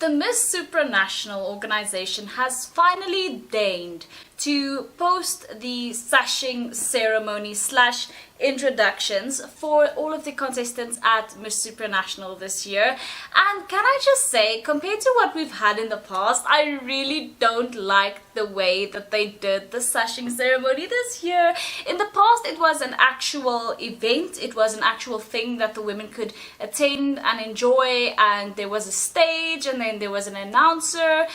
The Miss Supranational organization has finally deigned to post the Sashing Ceremony / introductions for all of the contestants at Miss Supranational this year. And can I just say, compared to what we've had in the past, I really don't like the way that they did the Sashing Ceremony this year. In the past, it was an actual event, it was an actual thing that the women could attend and enjoy, and there was a stage and then there was an announcer.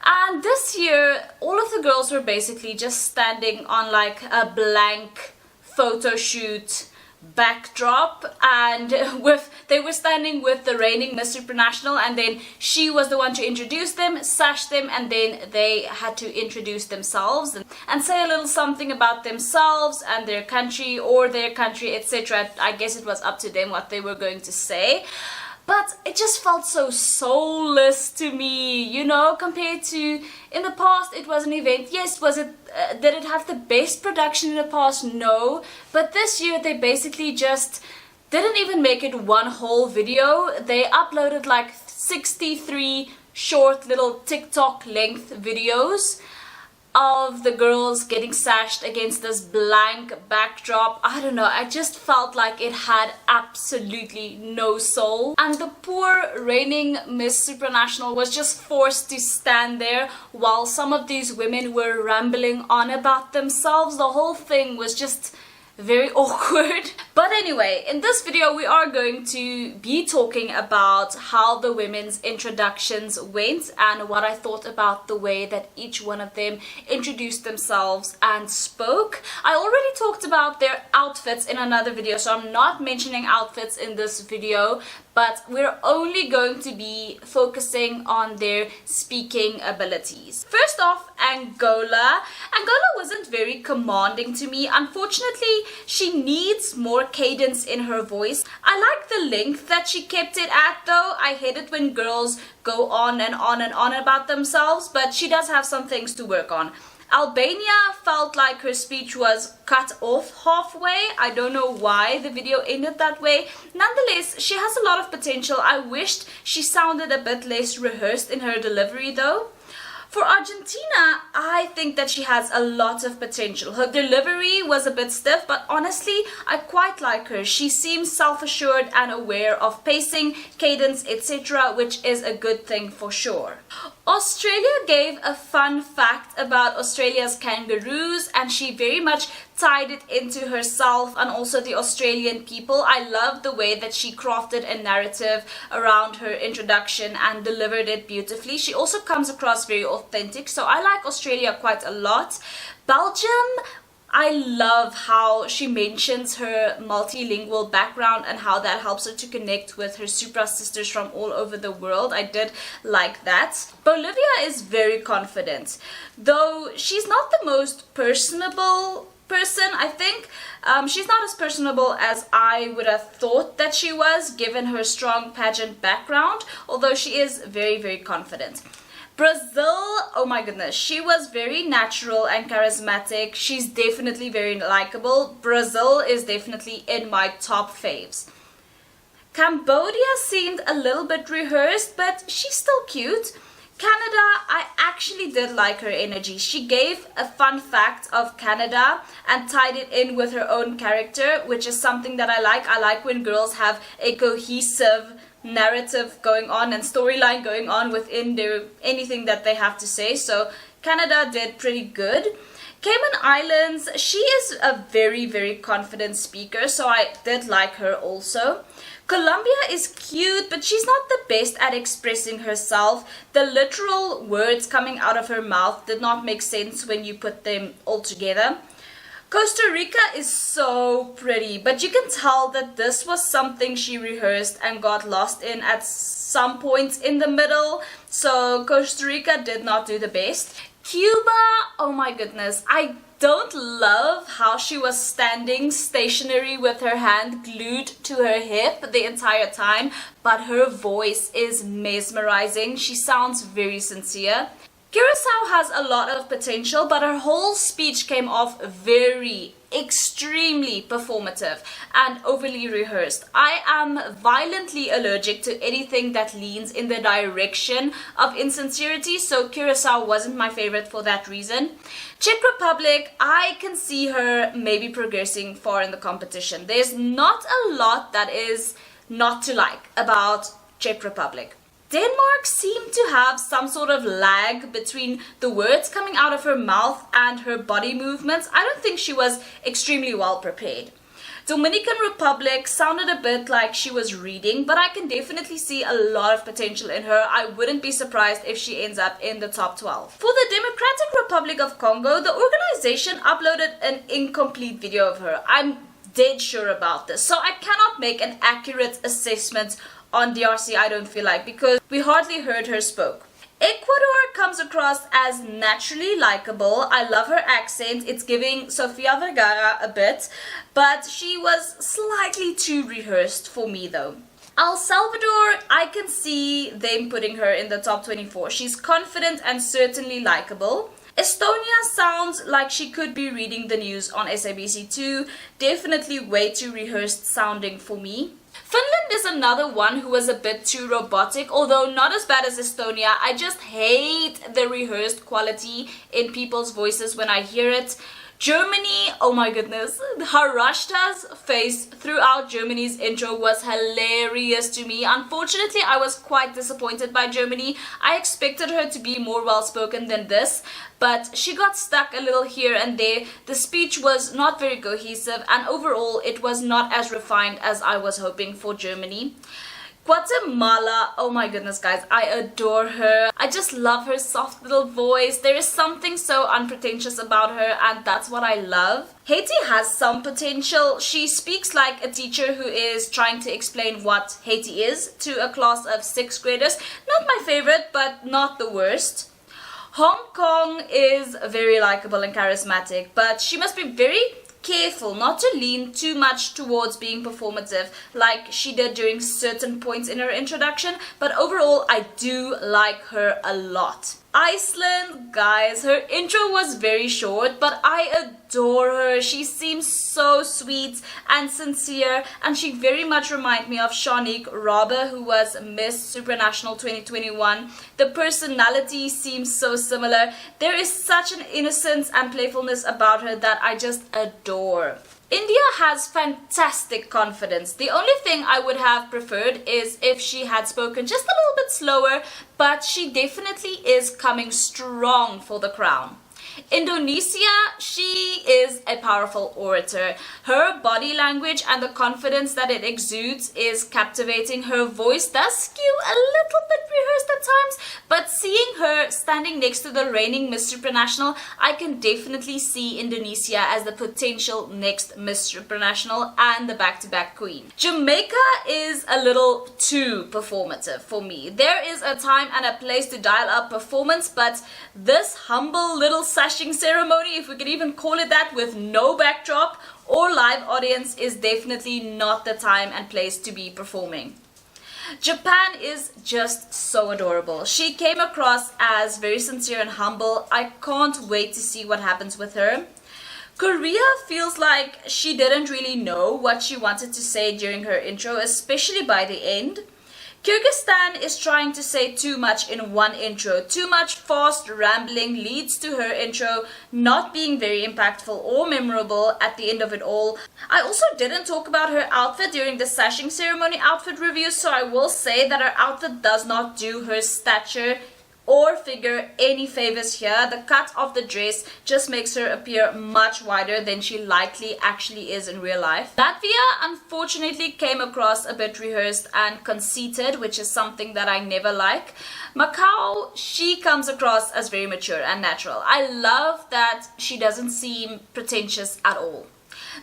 And this year, all of the girls were basically just standing on like a blank photo shoot backdrop, and they were standing with the reigning Miss Supranational, and then she was the one to introduce them, sash them, and then they had to introduce themselves and say a little something about themselves and their country, etc. I guess it was up to them what they were going to say. But it just felt so soulless to me, you know, compared to in the past. It was an event. Yes, did it have the best production in the past? No. But this year they basically just didn't even make it one whole video. They uploaded like 63 short little TikTok length videos of the girls getting sashed against this blank backdrop. I don't know, I just felt like it had absolutely no soul, and the poor reigning Miss Supranational was just forced to stand there while some of these women were rambling on about themselves. The whole thing was just very awkward. But anyway, in this video we are going to be talking about how the women's introductions went and what I thought about the way that each one of them introduced themselves and spoke. I already talked about their outfits in another video, so I'm not mentioning outfits in this video, but we're only going to be focusing on their speaking abilities. First off, Angola. Angola wasn't very commanding to me. Unfortunately, she needs more cadence in her voice. I like the length that she kept it at though. I hate it when girls go on and on and on about themselves, but she does have some things to work on. Albania felt like her speech was cut off halfway. I don't know why the video ended that way. Nonetheless, she has a lot of potential. I wished she sounded a bit less rehearsed in her delivery though. For Argentina, I think that she has a lot of potential. Her delivery was a bit stiff, but honestly, I quite like her. She seems self-assured and aware of pacing, cadence, etc., which is a good thing for sure. Australia gave a fun fact about Australia's kangaroos, and she very much tied it into herself and also the Australian people. I love the way that she crafted a narrative around her introduction and delivered it beautifully. She also comes across very authentic, so I like Australia quite a lot. Belgium, I love how she mentions her multilingual background and how that helps her to connect with her Supra sisters from all over the world. I did like that. Bolivia is very confident, though she's not the most personable person. I think she's not as personable as I would have thought that she was, given her strong pageant background, although she is very, very confident. Brazil, oh my goodness, she was very natural and charismatic. She's definitely very likable. Brazil is definitely in my top faves. Cambodia seemed a little bit rehearsed, but she's still cute. Canada, I actually did like her energy. She gave a fun fact of Canada and tied it in with her own character, which is something that I like. I like when girls have a cohesive narrative going on and storyline going on within anything that they have to say. So Canada did pretty good. Cayman Islands, she is a very, very confident speaker, so I did like her also. Colombia is cute, but she's not the best at expressing herself. The literal words coming out of her mouth did not make sense when you put them all together. Costa Rica is so pretty, but you can tell that this was something she rehearsed and got lost in at some points in the middle. So Costa Rica did not do the best. Cuba, oh my goodness, I don't love how she was standing stationary with her hand glued to her hip the entire time, but her voice is mesmerizing. She sounds very sincere. Curacao has a lot of potential, but her whole speech came off very, extremely performative and overly rehearsed. I am violently allergic to anything that leans in the direction of insincerity, so Curacao wasn't my favorite for that reason. Czech Republic, I can see her maybe progressing far in the competition. There's not a lot that is not to like about Czech Republic. Denmark seemed to have some sort of lag between the words coming out of her mouth and her body movements. I don't think she was extremely well prepared. Dominican Republic sounded a bit like she was reading, but I can definitely see a lot of potential in her. I wouldn't be surprised if she ends up in the top 12. For the Democratic Republic of Congo, the organization uploaded an incomplete video of her. I'm dead sure about this, so I cannot make an accurate assessment on DRC, I don't feel like, because we hardly heard her spoke. Ecuador comes across as naturally likable. I love her accent. It's giving Sofia Vergara a bit, but she was slightly too rehearsed for me though. El Salvador, I can see them putting her in the top 24. She's confident and certainly likable. Estonia sounds like she could be reading the news on SABC2. Definitely way too rehearsed sounding for me. Finland is another one who was a bit too robotic, although not as bad as Estonia. I just hate the rehearsed quality in people's voices when I hear it. Germany, oh my goodness, Harashta's face throughout Germany's intro was hilarious to me. Unfortunately, I was quite disappointed by Germany. I expected her to be more well-spoken than this, but she got stuck a little here and there. The speech was not very cohesive, and overall it was not as refined as I was hoping for Germany. Guatemala, oh my goodness guys, I adore her. I just love her soft little voice. There is something so unpretentious about her, and that's what I love. Haiti has some potential. She speaks like a teacher who is trying to explain what Haiti is to a class of 6th graders. Not my favorite, but not the worst. Hong Kong is very likable and charismatic, but she must be very careful not to lean too much towards being performative like she did during certain points in her introduction, but overall I do like her a lot. Iceland, guys, her intro was very short, but I adore her. She seems so sweet and sincere, and she very much reminds me of Shanique Robber, who was Miss Supranational 2021. The personality seems so similar. There is such an innocence and playfulness about her that I just adore. India has fantastic confidence. The only thing I would have preferred is if she had spoken just a little bit slower, but she definitely is coming strong for the crown. Indonesia, she is a powerful orator. Her body language and the confidence that it exudes is captivating. Her voice does skew a little bit rehearsed at times, but seeing her standing next to the reigning Miss Supranational, I can definitely see Indonesia as the potential next Miss Supranational and the back-to-back queen. Jamaica is a little too performative for me. There is a time and a place to dial up performance, but this humble little Sashing Ceremony, if we could even call it that, with no backdrop or live audience, is definitely not the time and place to be performing. Japan is just so adorable. She came across as very sincere and humble. I can't wait to see what happens with her. Korea feels like she didn't really know what she wanted to say during her intro, especially by the end. Kyrgyzstan is trying to say too much in one intro. Too much fast rambling leads to her intro not being very impactful or memorable at the end of it all. I also didn't talk about her outfit during the Sashing Ceremony outfit review, so I will say that her outfit does not do her stature or figure any favors here. The cut of the dress just makes her appear much wider than she likely actually is in real life. Latvia unfortunately came across a bit rehearsed and conceited, which is something that I never like. Macau, she comes across as very mature and natural. I love that she doesn't seem pretentious at all.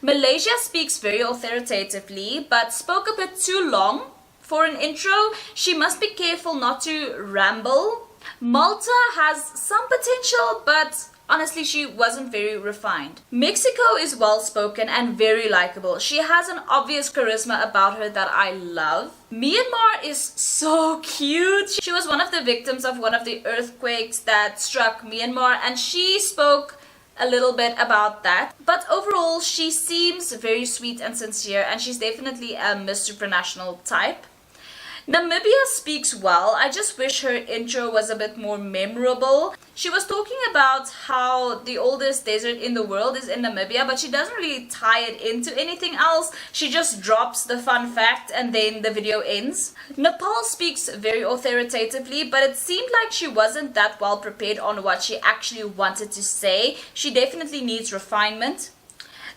Malaysia speaks very authoritatively but spoke a bit too long for an intro. She must be careful not to ramble. Malta has some potential, but honestly, she wasn't very refined. Mexico is well spoken and very likable. She has an obvious charisma about her that I love. Myanmar is so cute. She was one of the victims of one of the earthquakes that struck Myanmar, and she spoke a little bit about that. But overall, she seems very sweet and sincere, and she's definitely a Miss Supranational type. Namibia speaks well. I just wish her intro was a bit more memorable. She was talking about how the oldest desert in the world is in Namibia, but she doesn't really tie it into anything else. She just drops the fun fact and then the video ends. Nepal speaks very authoritatively, but it seemed like she wasn't that well prepared on what she actually wanted to say. She definitely needs refinement.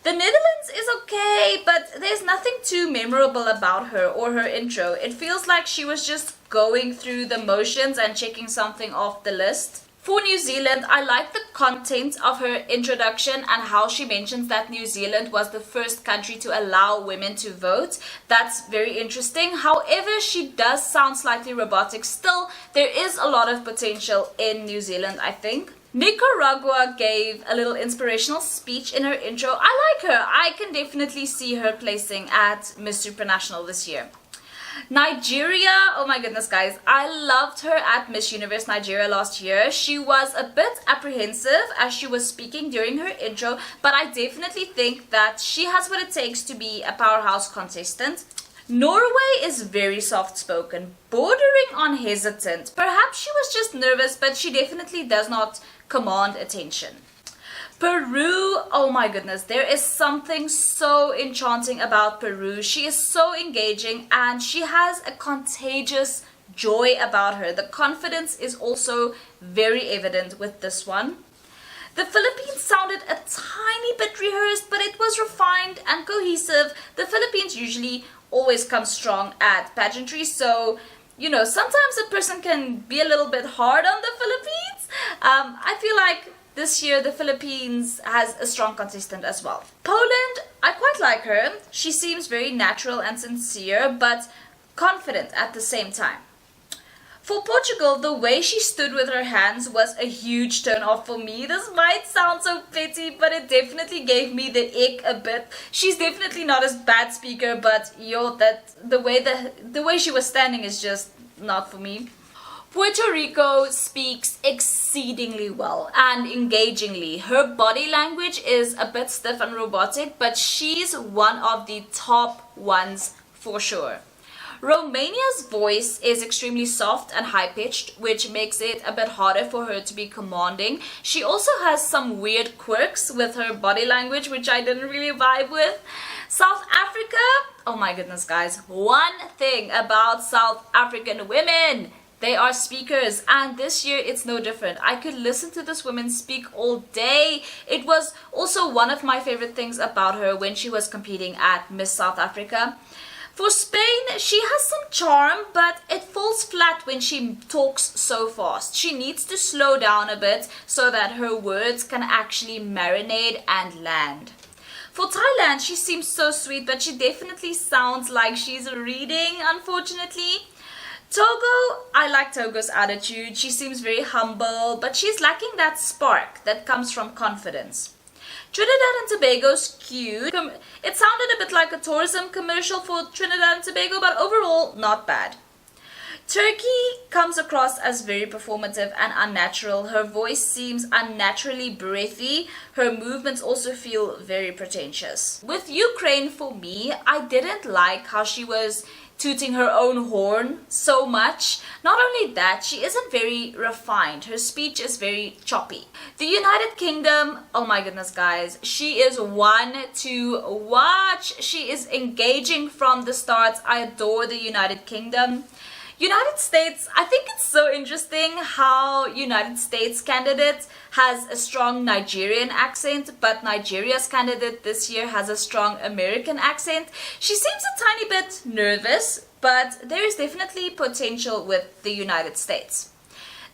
The Netherlands is okay, but there's nothing too memorable about her or her intro. It feels like she was just going through the motions and checking something off the list. For New Zealand, I like the content of her introduction and how she mentions that New Zealand was the first country to allow women to vote. That's very interesting. However, she does sound slightly robotic. Still, there is a lot of potential in New Zealand, I think. Nicaragua gave a little inspirational speech in her intro. I like her. I can definitely see her placing at Miss Supranational this year. Nigeria, oh my goodness guys, I loved her at Miss Universe Nigeria last year. She was a bit apprehensive as she was speaking during her intro, but I definitely think that she has what it takes to be a powerhouse contestant. Norway is very soft-spoken, bordering on hesitant. Perhaps she was just nervous, but she definitely does not command attention. Peru, oh my goodness, there is something so enchanting about Peru. She is so engaging and she has a contagious joy about her. The confidence is also very evident with this one. The Philippines sounded a tiny bit rehearsed, but it was refined and cohesive. The Philippines usually always come strong at pageantry, so you know, sometimes a person can be a little bit hard on the Philippines. I feel like this year the Philippines has a strong contestant as well. Poland, I quite like her. She seems very natural and sincere, but confident at the same time. For Portugal, the way she stood with her hands was a huge turn off for me. This might sound so petty, but it definitely gave me the ick a bit. She's definitely not a bad speaker, but yo, that the way she was standing is just not for me. Puerto Rico speaks exceedingly well and engagingly. Her body language is a bit stiff and robotic, but she's one of the top ones for sure. Romania's voice is extremely soft and high-pitched, which makes it a bit harder for her to be commanding. She also has some weird quirks with her body language, which I didn't really vibe with. South Africa, oh my goodness guys, one thing about South African women, they are speakers, and this year it's no different. I could listen to this woman speak all day. It was also one of my favorite things about her when she was competing at Miss South Africa. For Spain, she has some charm, but it falls flat when she talks so fast. She needs to slow down a bit so that her words can actually marinate and land. For Thailand, she seems so sweet, but she definitely sounds like she's reading, unfortunately. Togo, I like Togo's attitude. She seems very humble, but she's lacking that spark that comes from confidence. Trinidad and Tobago's cute. It sounded a bit like a tourism commercial for Trinidad and Tobago, but overall, not bad. Turkey comes across as very performative and unnatural. Her voice seems unnaturally breathy. Her movements also feel very pretentious. With Ukraine, for me, I didn't like how she was tooting her own horn so much. Not only that, she isn't very refined. Her speech is very choppy. The United Kingdom, oh my goodness guys, she is one to watch. She is engaging from the start. I adore the United Kingdom. United States, I think it's so interesting how United States candidate has a strong Nigerian accent, but Nigeria's candidate this year has a strong American accent. She seems a tiny bit nervous, but there is definitely potential with the United States.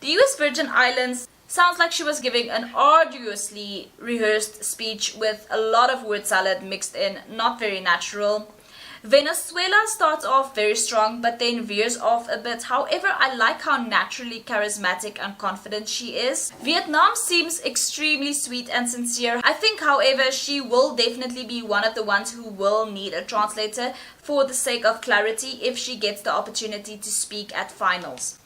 The US Virgin Islands sounds like she was giving an arduously rehearsed speech with a lot of word salad mixed in, not very natural. Venezuela starts off very strong but then veers off a bit. However, I like how naturally charismatic and confident she is. Vietnam seems extremely sweet and sincere. I think, however, she will definitely be one of the ones who will need a translator for the sake of clarity if she gets the opportunity to speak at finals.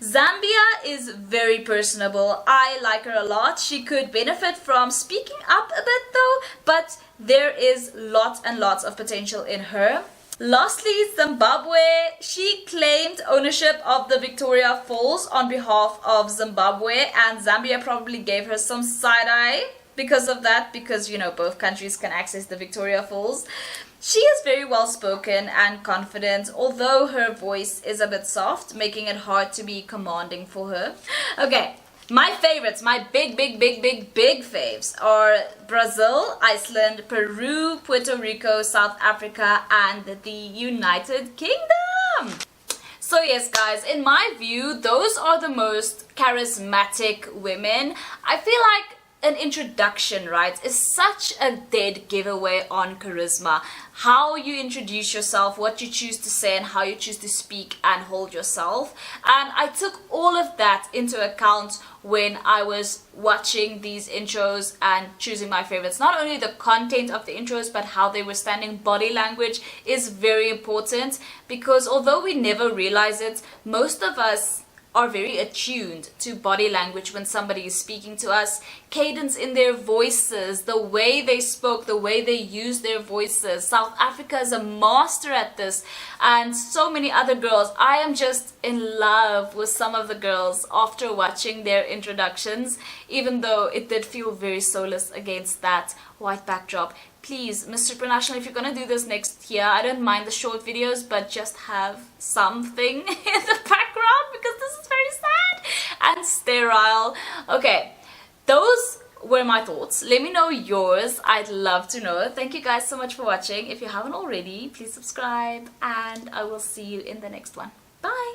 Zambia is very personable. I like her a lot. She could benefit from speaking up a bit though, but there is lots and lots of potential in her. Lastly, Zimbabwe. She claimed ownership of the Victoria Falls on behalf of Zimbabwe, and Zambia probably gave her some side-eye because of that, because you know both countries can access the Victoria Falls. She is very well spoken and confident, although her voice is a bit soft, making it hard to be commanding for her. Okay, my favorites, my big faves are Brazil, Iceland, Peru, Puerto Rico, South Africa, and the United Kingdom. So yes guys, in my view, those are the most charismatic women. I feel like an introduction, right, is such a dead giveaway on charisma. How you introduce yourself, what you choose to say, and how you choose to speak and hold yourself. And I took all of that into account when I was watching these intros and choosing my favorites. Not only the content of the intros, but how they were standing. Body language is very important, because although we never realize it, most of us are very attuned to body language when somebody is speaking to us. Cadence in their voices, the way they spoke, the way they use their voices. South Africa is a master at this, and so many other girls. I am just in love with some of the girls after watching their introductions, even though it did feel very soulless against that white backdrop. Please, Miss Supranational, if you're gonna do this next year, I don't mind the short videos, but just have something in the background, because this is very sad and sterile. Okay, those were my thoughts. Let me know yours. I'd love to know. Thank you guys so much for watching. If you haven't already, please subscribe, and I will see you in the next one. Bye!